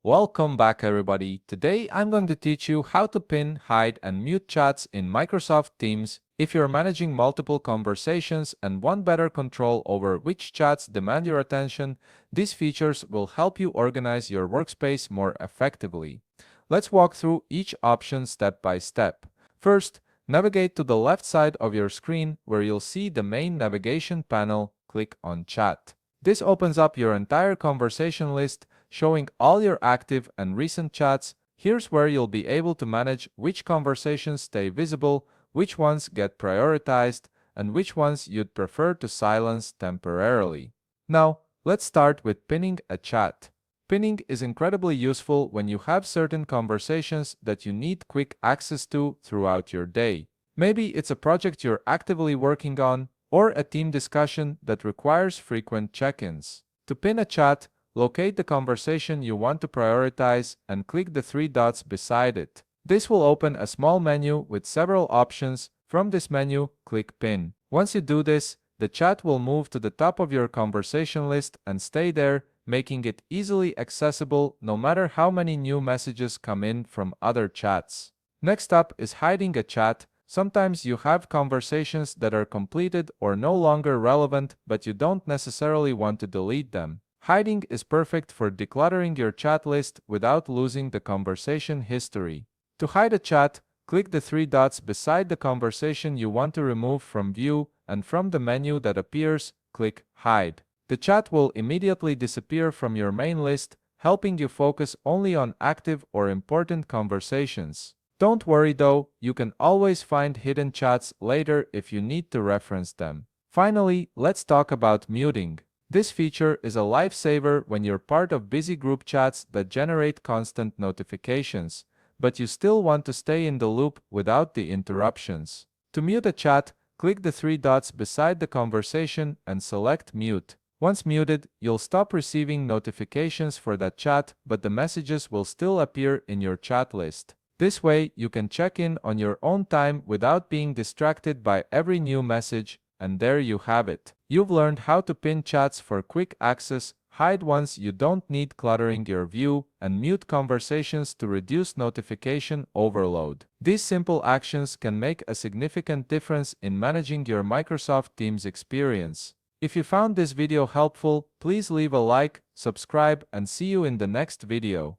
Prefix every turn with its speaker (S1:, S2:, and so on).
S1: Welcome back everybody. Today I'm going to teach you how to pin, hide and mute chats in Microsoft Teams. If you're managing multiple conversations and want better control over which chats demand your attention, these features will help you organize your workspace more effectively. Let's walk through each option step by step. First, navigate to the left side of your screen where you'll see the main navigation panel. Click on Chat. This opens up your entire conversation list, showing all your active and recent chats. Here's where you'll be able to manage which conversations stay visible, which ones get prioritized, and which ones you'd prefer to silence temporarily. Now, let's start with pinning a chat. Pinning is incredibly useful when you have certain conversations that you need quick access to throughout your day. Maybe it's a project you're actively working on, or a team discussion that requires frequent check-ins. To pin a chat, locate the conversation you want to prioritize and click the three dots beside it. This will open a small menu with several options. From this menu, click Pin. Once you do this, the chat will move to the top of your conversation list and stay there, making it easily accessible no matter how many new messages come in from other chats. Next up is hiding a chat. Sometimes you have conversations that are completed or no longer relevant, but you don't necessarily want to delete them. Hiding is perfect for decluttering your chat list without losing the conversation history. To hide a chat, click the three dots beside the conversation you want to remove from view, and from the menu that appears, click Hide. The chat will immediately disappear from your main list, helping you focus only on active or important conversations. Don't worry though, you can always find hidden chats later if you need to reference them. Finally, let's talk about muting. This feature is a lifesaver when you're part of busy group chats that generate constant notifications, but you still want to stay in the loop without the interruptions. To mute a chat, click the three dots beside the conversation and select Mute. Once muted, you'll stop receiving notifications for that chat, but the messages will still appear in your chat list. This way, you can check in on your own time without being distracted by every new message, and there you have it. You've learned how to pin chats for quick access, hide ones you don't need cluttering your view, and mute conversations to reduce notification overload. These simple actions can make a significant difference in managing your Microsoft Teams experience. If you found this video helpful, please leave a like, subscribe, and see you in the next video.